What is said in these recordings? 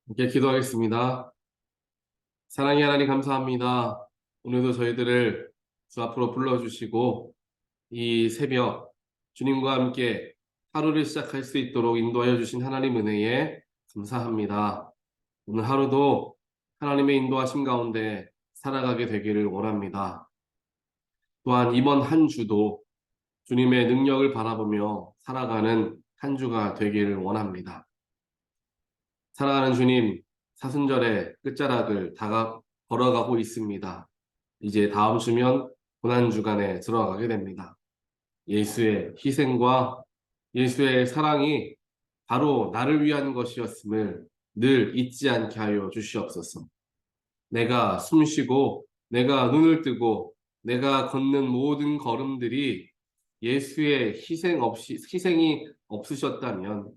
함께 기도하겠습니다. 사랑의 하나님 감사합니다. 오늘도 저희들을 주 앞으로 불러주시고 이 새벽 주님과 함께 하루를 시작할 수 있도록 인도하여 주신 하나님 은혜에 감사합니다. 오늘 하루도 하나님의 인도하심 가운데 살아가게 되기를 원합니다. 또한 이번 한 주도 주님의 능력을 바라보며 살아가는 한 주가 되기를 원합니다. 사랑하는 주님, 사순절의 끝자락을 걸어가고 있습니다. 이제 다음 주면 고난주간에 들어가게 됩니다. 예수의 희생과 예수의 사랑이 바로 나를 위한 것이었음을 늘 잊지 않게 하여 주시옵소서. 내가 숨쉬고 내가 눈을 뜨고 내가 걷는 모든 걸음들이 예수의 희생이 없으셨다면,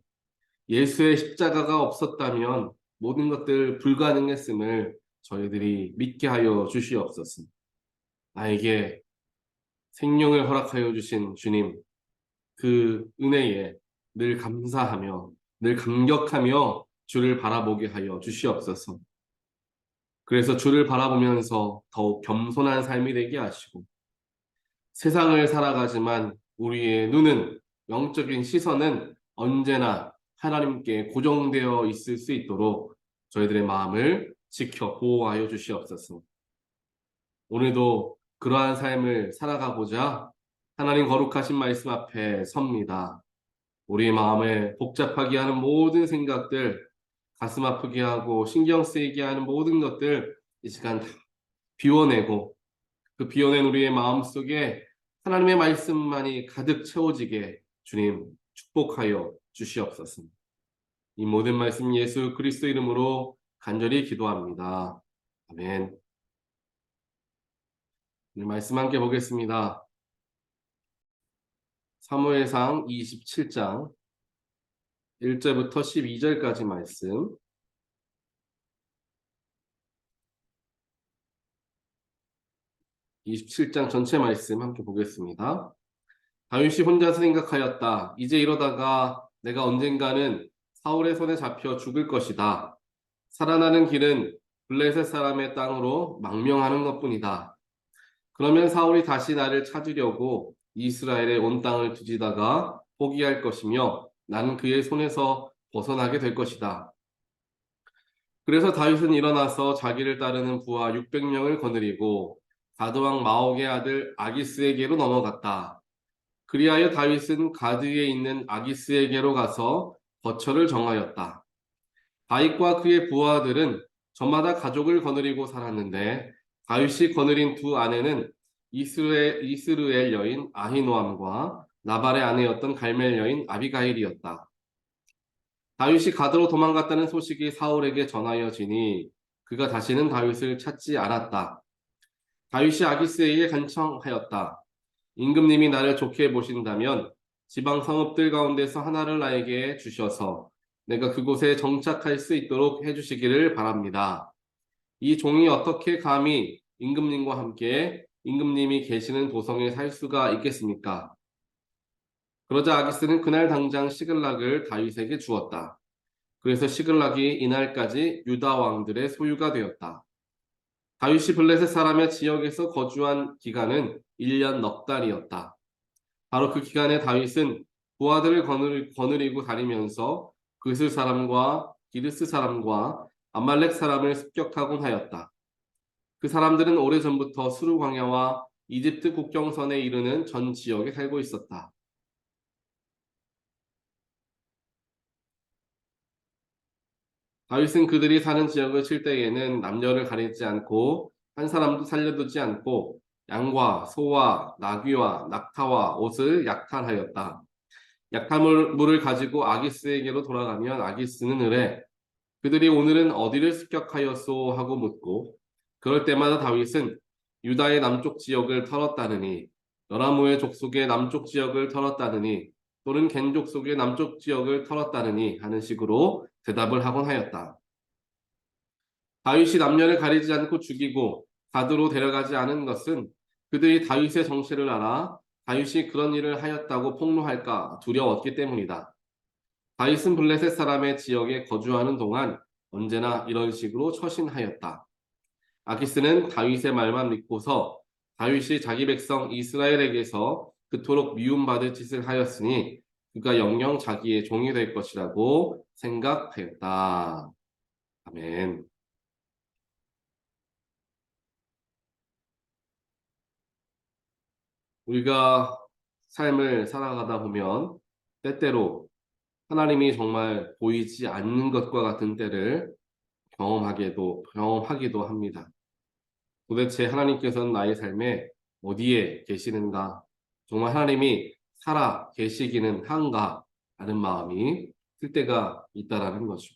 예수의 십자가가 없었다면 모든 것들 불가능했음을 저희들이 믿게 하여 주시옵소서. 나에게 생명을 허락하여 주신 주님, 그 은혜에 늘 감사하며 늘 감격하며 주를 바라보게 하여 주시옵소서. 그래서 주를 바라보면서 더욱 겸손한 삶이 되게 하시고, 세상을 살아가지만 우리의 눈은, 영적인 시선은 언제나 하나님께 고정되어 있을 수 있도록 저희들의 마음을 지켜 보호하여 주시옵소서. 오늘도 그러한 삶을 살아가고자 하나님 거룩하신 말씀 앞에 섭니다. 우리의 마음을 복잡하게 하는 모든 생각들, 가슴 아프게 하고 신경 쓰이게 하는 모든 것들 이 시간 다 비워내고, 그 비워낸 우리의 마음 속에 하나님의 말씀만이 가득 채워지게 주님 축복하여 주시옵소서. 이 모든 말씀 예수 그리스도 이름으로 간절히 기도합니다. 아멘. 오늘 말씀 함께 보겠습니다. 사무엘상 27장 1절부터 12절까지 말씀. 27장 전체 말씀 함께 보겠습니다. 다윗이 혼자서 생각하였다. 이제 이러다가 내가 언젠가는 사울의 손에 잡혀 죽을 것이다. 살아나는 길은 블레셋 사람의 땅으로 망명하는 것뿐이다. 그러면 사울이 다시 나를 찾으려고 이스라엘의 온 땅을 뒤지다가 포기할 것이며 나는 그의 손에서 벗어나게 될 것이다. 그래서 다윗은 일어나서 자기를 따르는 부하 600명을 거느리고 가드왕 마옥의 아들 아기스에게로 넘어갔다. 그리하여 다윗은 가드에 있는 아기스에게로 가서 거처를 정하였다. 다윗과 그의 부하들은 저마다 가족을 거느리고 살았는데 다윗이 거느린 두 아내는 이스르엘 여인 아히노암과 나발의 아내였던 갈멜 여인 아비가일이었다. 다윗이 가드로 도망갔다는 소식이 사울에게 전하여지니 그가 다시는 다윗을 찾지 않았다. 다윗이 아기스에게 간청하였다. 임금님이 나를 좋게 보신다면 지방 성읍들 가운데서 하나를 나에게 주셔서 내가 그곳에 정착할 수 있도록 해주시기를 바랍니다. 이 종이 어떻게 감히 임금님과 함께 임금님이 계시는 도성에 살 수가 있겠습니까? 그러자 아기스는 그날 당장 시글락을 다윗에게 주었다. 그래서 시글락이 이날까지 유다 왕들의 소유가 되었다. 다윗이 블레셋 사람의 지역에서 거주한 기간은 1년 넉 달이었다. 바로 그 기간에 다윗은 부하들을 거느리고 다니면서 그슬 사람과 기르스 사람과 아말렉 사람을 습격하곤 하였다. 그 사람들은 오래전부터 수르 광야와 이집트 국경선에 이르는 전 지역에 살고 있었다. 다윗은 그들이 사는 지역을 칠 때에는 남녀를 가리지 않고 한 사람도 살려두지 않고 양과 소와 나귀와 낙타와 옷을 약탈하였다. 약탈물을 가지고 아기스에게로 돌아가면 아기스는 이래 그들이 오늘은 어디를 습격하였소 하고 묻고, 그럴 때마다 다윗은 유다의 남쪽 지역을 털었다느니 여라무의 족속의 남쪽 지역을 털었다느니 또는 겐 족속의 남쪽 지역을 털었다느니 하는 식으로 대답을 하곤 하였다. 다윗이 남녀를 가리지 않고 죽이고 가드로 데려가지 않은 것은 그들이 다윗의 정체를 알아 다윗이 그런 일을 하였다고 폭로할까 두려웠기 때문이다. 다윗은 블레셋 사람의 지역에 거주하는 동안 언제나 이런 식으로 처신하였다. 아키스는 다윗의 말만 믿고서 다윗이 자기 백성 이스라엘에게서 그토록 미움받을 짓을 하였으니 그가 영영 자기의 종이 될 것이라고 생각하였다. 아멘. 우리가 삶을 살아가다 보면 때때로 하나님이 정말 보이지 않는 것과 같은 때를 경험하기도 합니다. 도대체 하나님께서는 나의 삶에 어디에 계시는가? 정말 하나님이 살아 계시기는 한가? 하는 마음이 들 때가 있다라는 거죠.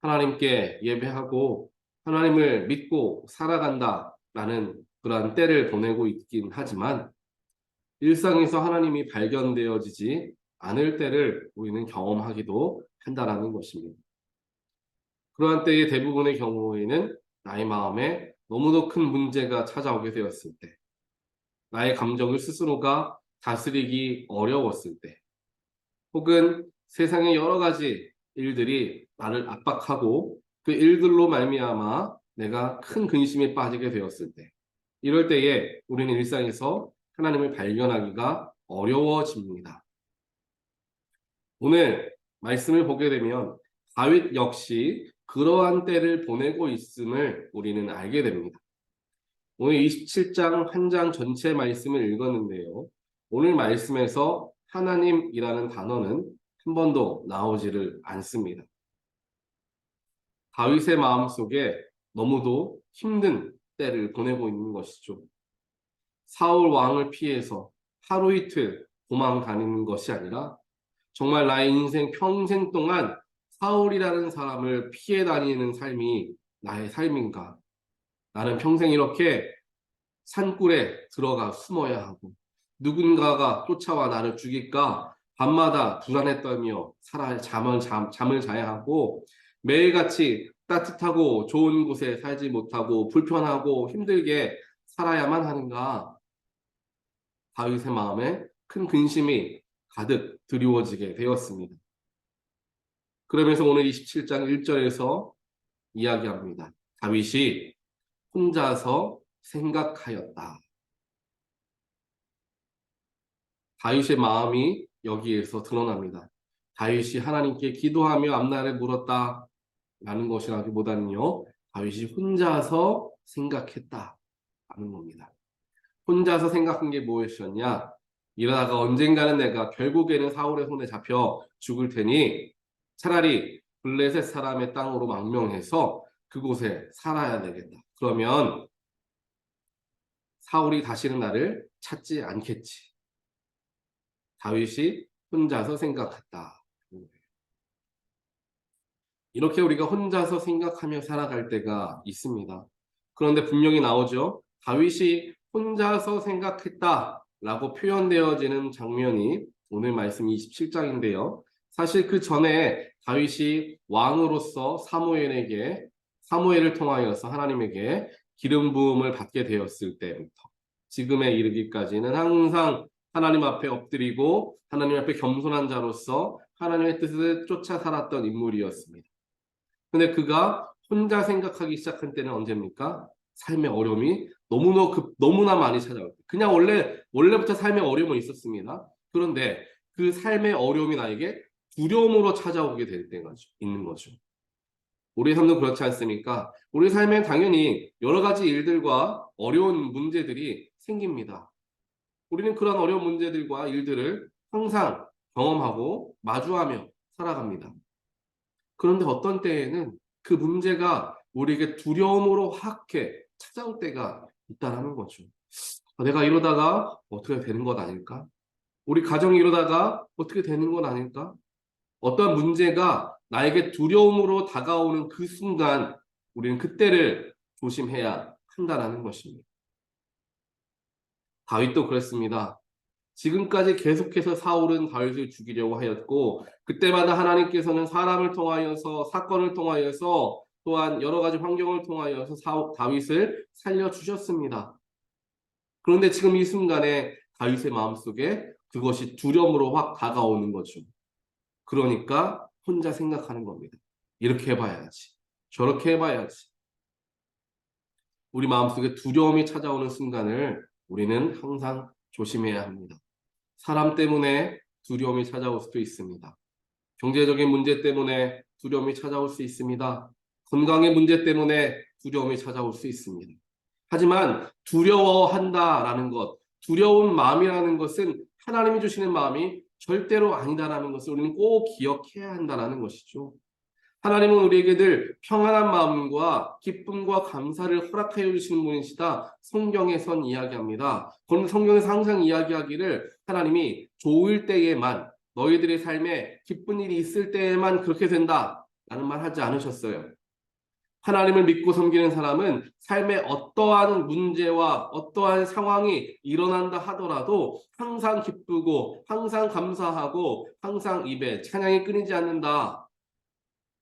하나님께 예배하고 하나님을 믿고 살아간다라는 그러한 때를 보내고 있긴 하지만 일상에서 하나님이 발견되어지지 않을 때를 우리는 경험하기도 한다라는 것입니다. 그러한 때의 대부분의 경우에는 나의 마음에 너무도 큰 문제가 찾아오게 되었을 때, 나의 감정을 스스로가 다스리기 어려웠을 때, 혹은 세상의 여러 가지 일들이 나를 압박하고 그 일들로 말미암아 내가 큰 근심에 빠지게 되었을 때, 이럴 때에 우리는 일상에서 하나님을 발견하기가 어려워집니다. 오늘 말씀을 보게 되면 다윗 역시 그러한 때를 보내고 있음을 우리는 알게 됩니다. 오늘 27장 한 장 전체 말씀을 읽었는데요. 오늘 말씀에서 하나님이라는 단어는 한 번도 나오지를 않습니다. 다윗의 마음속에 너무도 힘든 때를 보내고 있는 것이죠. 사울 왕을 피해서 하루 이틀 도망 다니는 것이 아니라 정말 나의 인생 평생 동안 사울이라는 사람을 피해 다니는 삶이 나의 삶인가? 나는 평생 이렇게 산굴에 들어가 숨어야 하고 누군가가 쫓아와 나를 죽일까 밤마다 불안에 떨며 잠을 자야 하고 매일같이 따뜻하고 좋은 곳에 살지 못하고 불편하고 힘들게 살아야만 하는가? 다윗의 마음에 큰 근심이 가득 드리워지게 되었습니다. 그러면서 오늘 27장 1절에서 이야기합니다. 다윗이 혼자서 생각하였다. 다윗의 마음이 여기에서 드러납니다. 다윗이 하나님께 기도하며 앞날을 물었다 라는 것이라기보다는요. 다윗이 혼자서 생각했다 라는 겁니다. 혼자서 생각한 게 무엇이었냐? 이러다가 언젠가는 내가 결국에는 사울의 손에 잡혀 죽을 테니 차라리 블레셋 사람의 땅으로 망명해서 그곳에 살아야 되겠다. 그러면 사울이 다시는 나를 찾지 않겠지. 다윗이 혼자서 생각했다. 이렇게 우리가 혼자서 생각하며 살아갈 때가 있습니다. 그런데 분명히 나오죠. 다윗이 혼자서 생각했다라고 표현되어지는 장면이 오늘 말씀 27장인데요. 사실 그 전에 다윗이 왕으로서 사무엘을 통하여서 하나님에게 기름 부음을 받게 되었을 때부터 지금에 이르기까지는 항상 하나님 앞에 엎드리고 하나님 앞에 겸손한 자로서 하나님의 뜻을 쫓아 살았던 인물이었습니다. 근데 그가 혼자 생각하기 시작한 때는 언제입니까? 삶의 어려움이 너무나 많이 찾아올 때. 그냥 원래부터 삶의 어려움은 있었습니다. 그런데 그 삶의 어려움이 나에게 두려움으로 찾아오게 될 때가 있는 거죠. 우리 삶도 그렇지 않습니까? 우리 삶엔 당연히 여러 가지 일들과 어려운 문제들이 생깁니다. 우리는 그런 어려운 문제들과 일들을 항상 경험하고 마주하며 살아갑니다. 그런데 어떤 때에는 그 문제가 우리에게 두려움으로 확해 찾아올 때가 있다는 거죠. 내가 이러다가 어떻게 되는 것 아닐까? 우리 가정이 이러다가 어떻게 되는 건 아닐까? 어떤 문제가 나에게 두려움으로 다가오는 그 순간 우리는 그때를 조심해야 한다는 것입니다. 다윗도 그랬습니다. 지금까지 계속해서 사울은 다윗을 죽이려고 하였고 그때마다 하나님께서는 사람을 통하여서 사건을 통하여서 또한 여러 가지 환경을 통하여서 다윗을 살려주셨습니다. 그런데 지금 이 순간에 다윗의 마음속에 그것이 두려움으로 확 다가오는 거죠. 그러니까 혼자 생각하는 겁니다. 이렇게 해봐야지. 저렇게 해봐야지. 우리 마음속에 두려움이 찾아오는 순간을 우리는 항상 조심해야 합니다. 사람 때문에 두려움이 찾아올 수도 있습니다. 경제적인 문제 때문에 두려움이 찾아올 수 있습니다. 건강의 문제 때문에 두려움이 찾아올 수 있습니다. 하지만 두려워한다라는 것, 두려운 마음이라는 것은 하나님이 주시는 마음이 절대로 아니다라는 것을 우리는 꼭 기억해야 한다는 것이죠. 하나님은 우리에게 늘 평안한 마음과 기쁨과 감사를 허락하여 주시는 분이시다. 성경에선 이야기합니다. 그런 성경에서 항상 이야기하기를 하나님이 좋을 때에만 너희들의 삶에 기쁜 일이 있을 때에만 그렇게 된다 라는 말 하지 않으셨어요. 하나님을 믿고 섬기는 사람은 삶에 어떠한 문제와 어떠한 상황이 일어난다 하더라도 항상 기쁘고 항상 감사하고 항상 입에 찬양이 끊이지 않는다.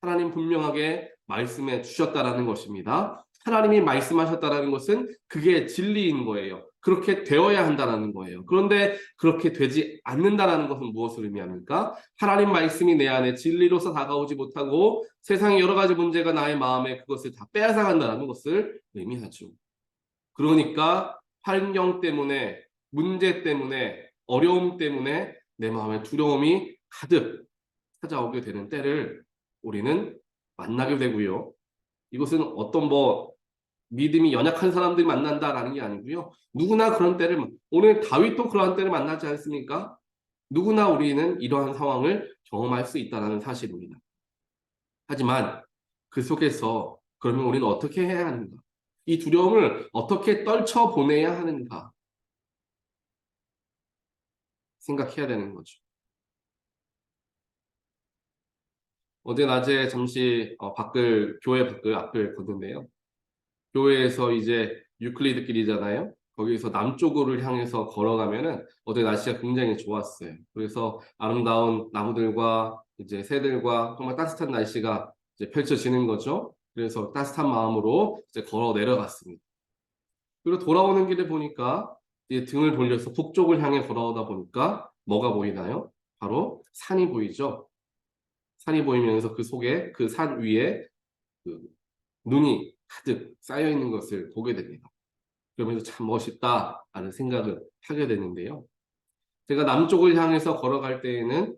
하나님 분명하게 말씀해 주셨다라는 것입니다. 하나님이 말씀하셨다라는 것은 그게 진리인 거예요. 그렇게 되어야 한다는 거예요. 그런데 그렇게 되지 않는다는 것은 무엇을 의미합니까? 하나님 말씀이 내 안에 진리로서 다가오지 못하고 세상의 여러 가지 문제가 나의 마음에 그것을 다 빼앗아간다는 것을 의미하죠. 그러니까 환경 때문에, 문제 때문에, 어려움 때문에 내 마음에 두려움이 가득 찾아오게 되는 때를 우리는 만나게 되고요. 이것은 어떤 믿음이 연약한 사람들이 만난다라는 게 아니고요. 누구나 그런 때를, 오늘 다윗도 그러한 때를 만나지 않습니까? 누구나 우리는 이러한 상황을 경험할 수 있다는 사실입니다. 하지만 그 속에서 그러면 우리는 어떻게 해야 하는가? 이 두려움을 어떻게 떨쳐보내야 하는가? 생각해야 되는 거죠. 어제 낮에 잠시 교회 밖을 앞을 걷는데요. 교회에서 이제 유클리드 길이잖아요. 거기서 남쪽으로 향해서 걸어가면은 어제 날씨가 굉장히 좋았어요. 그래서 아름다운 나무들과 이제 새들과 정말 따뜻한 날씨가 이제 펼쳐지는 거죠. 그래서 따뜻한 마음으로 이제 걸어 내려갔습니다. 그리고 돌아오는 길에 보니까 이제 등을 돌려서 북쪽을 향해 걸어오다 보니까 뭐가 보이나요? 바로 산이 보이죠. 산이 보이면서 그 속에 그 산 위에 그 눈이 가득 쌓여 있는 것을 보게 됩니다. 그러면서 참 멋있다라는 생각을 하게 되는데요. 제가 남쪽을 향해서 걸어갈 때에는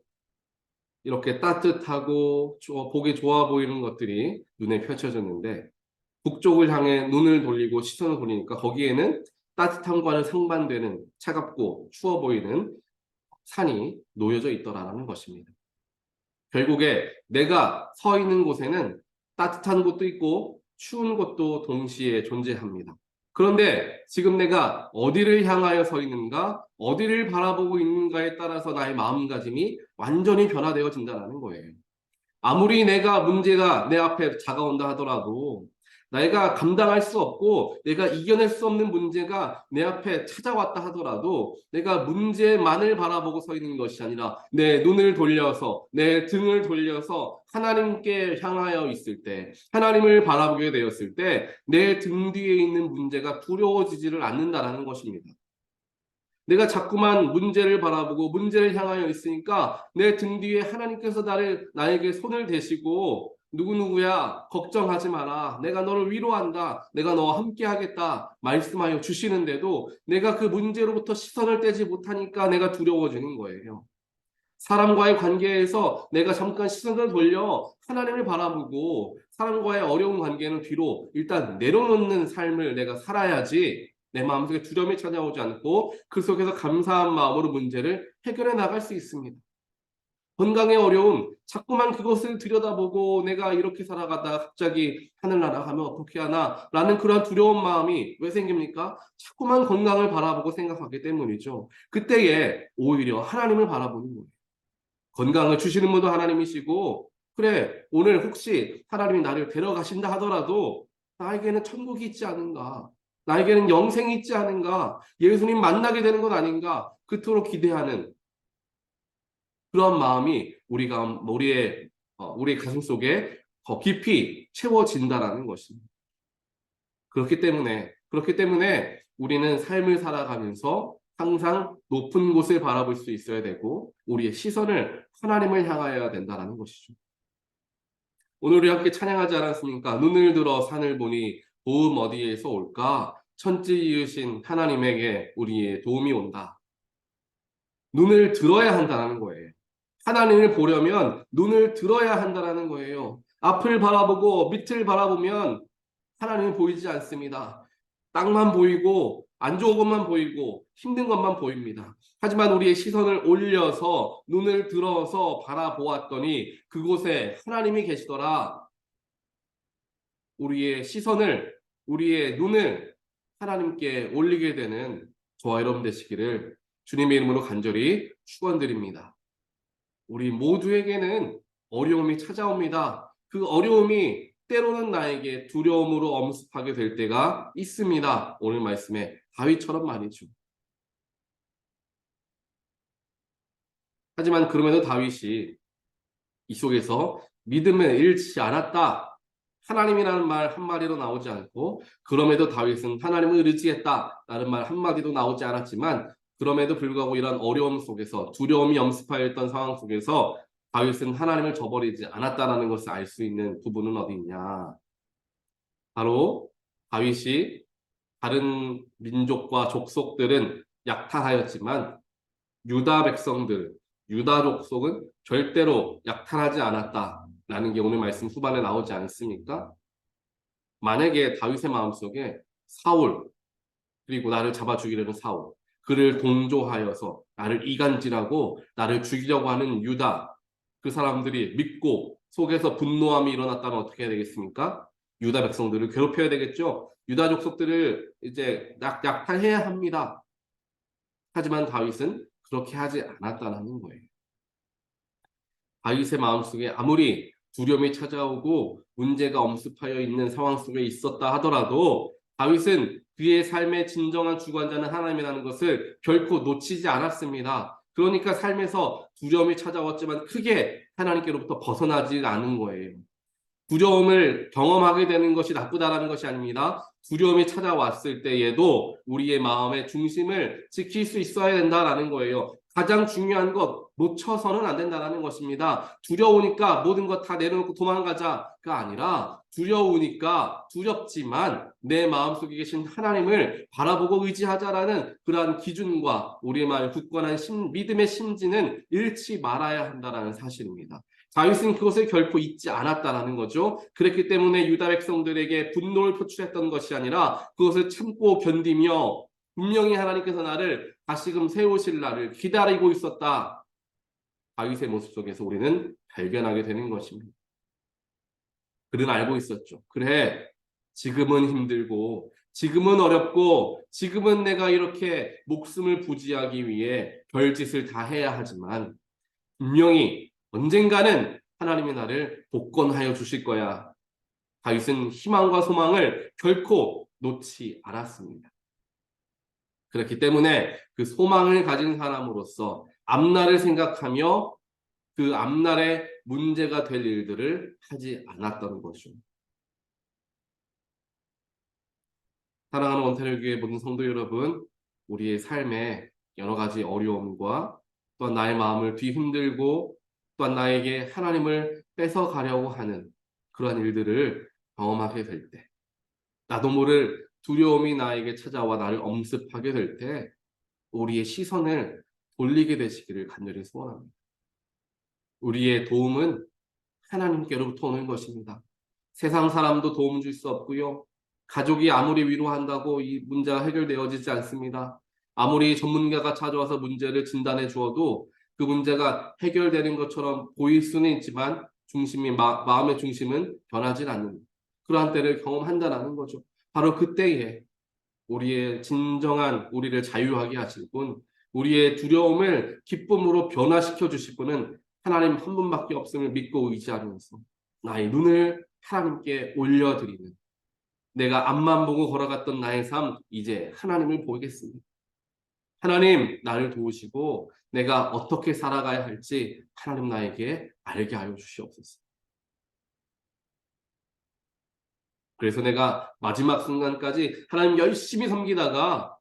이렇게 따뜻하고 보기 좋아 보이는 것들이 눈에 펼쳐졌는데 북쪽을 향해 눈을 돌리고 시선을 돌리니까 거기에는 따뜻함과는 상반되는 차갑고 추워 보이는 산이 놓여져 있더라라는 것입니다. 결국에 내가 서 있는 곳에는 따뜻한 곳도 있고 추운 곳도 동시에 존재합니다. 그런데 지금 내가 어디를 향하여 서 있는가, 어디를 바라보고 있는가에 따라서 나의 마음가짐이 완전히 변화되어진다는 거예요. 아무리 문제가 내 앞에 다가온다 하더라도 내가 감당할 수 없고 내가 이겨낼 수 없는 문제가 내 앞에 찾아왔다 하더라도 내가 문제만을 바라보고 서 있는 것이 아니라 내 눈을 돌려서 내 등을 돌려서 하나님께 향하여 있을 때 하나님을 바라보게 되었을 때 내 등 뒤에 있는 문제가 두려워지지를 않는다라는 것입니다. 내가 자꾸만 문제를 바라보고 문제를 향하여 있으니까 내 등 뒤에 하나님께서 나에게 손을 대시고 누구누구야 걱정하지 마라. 내가 너를 위로한다. 내가 너와 함께 하겠다. 말씀하여 주시는데도 내가 그 문제로부터 시선을 떼지 못하니까 내가 두려워지는 거예요. 사람과의 관계에서 내가 잠깐 시선을 돌려 하나님을 바라보고 사람과의 어려운 관계는 뒤로 일단 내려놓는 삶을 내가 살아야지 내 마음속에 두려움이 찾아오지 않고 그 속에서 감사한 마음으로 문제를 해결해 나갈 수 있습니다. 건강의 어려움, 자꾸만 그것을 들여다보고 내가 이렇게 살아가다 갑자기 하늘나라 가면 어떻게 하나 라는 그런 두려운 마음이 왜 생깁니까? 자꾸만 건강을 바라보고 생각하기 때문이죠. 그때에 오히려 하나님을 바라보는 거예요. 건강을 주시는 분도 하나님이시고 그래 오늘 혹시 하나님이 나를 데려가신다 하더라도 나에게는 천국이 있지 않은가, 나에게는 영생이 있지 않은가, 예수님 만나게 되는 것 아닌가 그토록 기대하는 그런 마음이 우리의 가슴 속에 더 깊이 채워진다라는 것입니다. 그렇기 때문에 우리는 삶을 살아가면서 항상 높은 곳을 바라볼 수 있어야 되고 우리의 시선을 하나님을 향하여야 된다는 것이죠. 오늘 우리 함께 찬양하지 않았습니까? 눈을 들어 산을 보니 도움 어디에서 올까? 천지 이으신 하나님에게 우리의 도움이 온다. 눈을 들어야 한다는 거예요. 하나님을 보려면 눈을 들어야 한다는 거예요. 앞을 바라보고 밑을 바라보면 하나님은 보이지 않습니다. 땅만 보이고 안 좋은 것만 보이고 힘든 것만 보입니다. 하지만 우리의 시선을 올려서 눈을 들어서 바라보았더니 그곳에 하나님이 계시더라. 우리의 시선을, 우리의 눈을 하나님께 올리게 되는 저와 여러분 되시기를 주님의 이름으로 간절히 축원드립니다. 우리 모두에게는 어려움이 찾아옵니다. 그 어려움이 때로는 나에게 두려움으로 엄습하게 될 때가 있습니다. 오늘 말씀에 다윗처럼 말이죠. 하지만 그럼에도 다윗이 이 속에서 믿음을 잃지 않았다. 하나님이라는 말 한마디도 나오지 않고 그럼에도 다윗은 하나님을 의지했다라는 말 한마디도 나오지 않았지만 그럼에도 불구하고 이런 어려움 속에서 두려움이 엄습하여 있던 상황 속에서 다윗은 하나님을 저버리지 않았다라는 것을 알 수 있는 부분은 어디 있냐. 바로 다윗이 다른 민족과 족속들은 약탈하였지만 유다 백성들, 유다 족속은 절대로 약탈하지 않았다라는 게 오늘 말씀 후반에 나오지 않습니까? 만약에 다윗의 마음속에 사울, 그리고 나를 잡아 죽이려는 사울, 그를 동조하여서 나를 이간질하고 나를 죽이려고 하는 유다, 그 사람들이 믿고 속에서 분노함이 일어났다면 어떻게 해야 되겠습니까? 유다 백성들을 괴롭혀야 되겠죠. 유다 족속들을 이제 약탈해야 합니다. 하지만 다윗은 그렇게 하지 않았다는 거예요. 다윗의 마음속에 아무리 두려움이 찾아오고 문제가 엄습하여 있는 상황 속에 있었다 하더라도 다윗은 그의 삶의 진정한 주관자는 하나님이라는 것을 결코 놓치지 않았습니다. 그러니까 삶에서 두려움이 찾아왔지만 크게 하나님께로부터 벗어나지 않은 거예요. 두려움을 경험하게 되는 것이 나쁘다라는 것이 아닙니다. 두려움이 찾아왔을 때에도 우리의 마음의 중심을 지킬 수 있어야 된다라는 거예요. 가장 중요한 것 놓쳐서는 안 된다는 것입니다. 두려우니까 모든 것 다 내려놓고 도망가자가 아니라 두려우니까 두렵지만 내 마음속에 계신 하나님을 바라보고 의지하자라는 그러한 기준과 우리의 마음의 굳건한 믿음의 심지는 잃지 말아야 한다는 사실입니다. 다윗은 그것을 결코 잊지 않았다라는 거죠. 그랬기 때문에 유다 백성들에게 분노를 표출했던 것이 아니라 그것을 참고 견디며 분명히 하나님께서 나를 다시금 세우실 날을 기다리고 있었다. 다윗의 모습 속에서 우리는 발견하게 되는 것입니다. 그는 알고 있었죠. 그래, 지금은 힘들고 지금은 어렵고 지금은 내가 이렇게 목숨을 부지하기 위해 별짓을 다 해야 하지만 분명히 언젠가는 하나님이 나를 복권하여 주실 거야. 다윗은 희망과 소망을 결코 놓지 않았습니다. 그렇기 때문에 그 소망을 가진 사람으로서 앞날을 생각하며 그 앞날에 문제가 될 일들을 하지 않았던 거죠. 사랑하는 원태널교회 모든 성도 여러분, 우리의 삶에 여러 가지 어려움과 또한 나의 마음을 뒤흔들고 또한 나에게 하나님을 뺏어가려고 하는 그러한 일들을 경험하게 될 때, 나도 모를 두려움이 나에게 찾아와 나를 엄습하게 될 때 우리의 시선을 돌리게 되시기를 간절히 소원합니다. 우리의 도움은 하나님께로부터 오는 것입니다. 세상 사람도 도움 줄 수 없고요. 가족이 아무리 위로한다고 이 문제가 해결되어지지 않습니다. 아무리 전문가가 찾아와서 문제를 진단해 주어도 그 문제가 해결되는 것처럼 보일 수는 있지만 마음의 중심은 변하지 않는 그러한 때를 경험한다는 거죠. 바로 그때에 우리의 진정한 우리를 자유하게 하실 분, 우리의 두려움을 기쁨으로 변화시켜 주실 분은 하나님 한 분밖에 없음을 믿고 의지하면서 나의 눈을 하나님께 올려드리는, 내가 앞만 보고 걸어갔던 나의 삶 이제 하나님을 보겠습니다. 하나님 나를 도우시고 내가 어떻게 살아가야 할지 하나님 나에게 알게 하여 주시옵소서. 그래서 내가 마지막 순간까지 하나님 열심히 섬기다가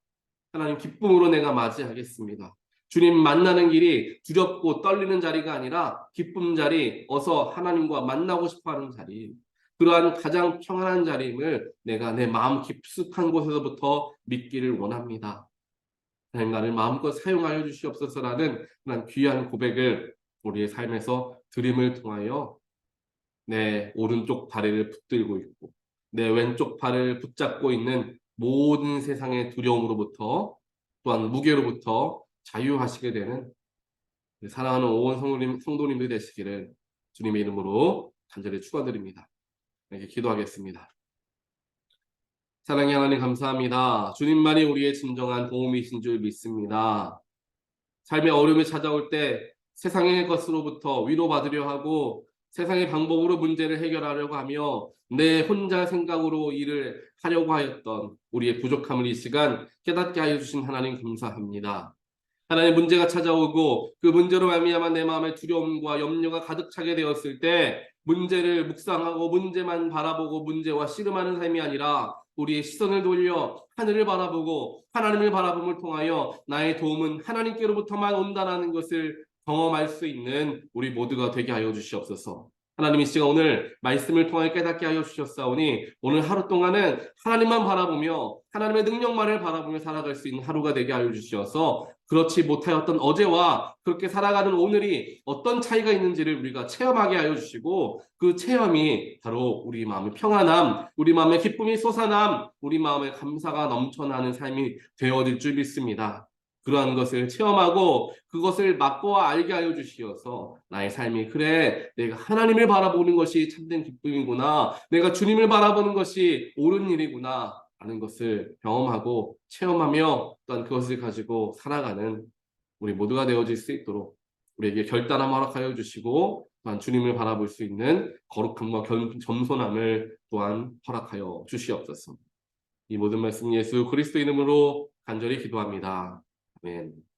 하나님 기쁨으로 내가 맞이하겠습니다. 주님 만나는 길이 두렵고 떨리는 자리가 아니라 기쁨 자리, 어서 하나님과 만나고 싶어하는 자리, 그러한 가장 평안한 자리임을 내가 내 마음 깊숙한 곳에서부터 믿기를 원합니다. 하나님 나를 마음껏 사용하여 주시옵소서라는 그런 귀한 고백을 우리의 삶에서 드림을 통하여 내 오른쪽 다리를 붙들고 있고 내 왼쪽 팔을 붙잡고 있는 모든 세상의 두려움으로부터 또한 무게로부터 자유하시게 되는 사랑하는 온 성도님들이 되시기를 주님의 이름으로 간절히 축원드립니다. 이렇게 기도하겠습니다. 사랑의 하나님 감사합니다. 주님만이 우리의 진정한 도움이신 줄 믿습니다. 삶의 어려움이 찾아올 때 세상의 것으로부터 위로받으려 하고 세상의 방법으로 문제를 해결하려고 하며 내 혼자 생각으로 일을 하려고 하였던 우리의 부족함을 이 시간 깨닫게 하여 주신 하나님 감사합니다. 하나님 문제가 찾아오고 그 문제로 말미암아 내 마음에 두려움과 염려가 가득 차게 되었을 때 문제를 묵상하고 문제만 바라보고 문제와 씨름하는 삶이 아니라 우리의 시선을 돌려 하늘을 바라보고 하나님을 바라봄을 통하여 나의 도움은 하나님께로부터만 온다라는 것을 경험할 수 있는 우리 모두가 되게 하여 주시옵소서. 하나님 이 시간 오늘 말씀을 통하여 깨닫게 하여 주셨사오니 오늘 하루 동안은 하나님만 바라보며 하나님의 능력만을 바라보며 살아갈 수 있는 하루가 되게 하여 주시어서 그렇지 못하였던 어제와 그렇게 살아가는 오늘이 어떤 차이가 있는지를 우리가 체험하게 하여 주시고 그 체험이 바로 우리 마음의 평안함, 우리 마음의 기쁨이 솟아남, 우리 마음의 감사가 넘쳐나는 삶이 되어질 줄 믿습니다. 그러한 것을 체험하고 그것을 맛보아 알게 하여 주시어서 나의 삶이 그래 내가 하나님을 바라보는 것이 참된 기쁨이구나, 내가 주님을 바라보는 것이 옳은 일이구나 하는 것을 경험하고 체험하며 또한 그것을 가지고 살아가는 우리 모두가 되어질 수 있도록 우리에게 결단함 허락하여 주시고 또한 주님을 바라볼 수 있는 거룩함과 겸손함을 또한 허락하여 주시옵소서. 이 모든 말씀 예수 그리스도 이름으로 간절히 기도합니다. 아멘.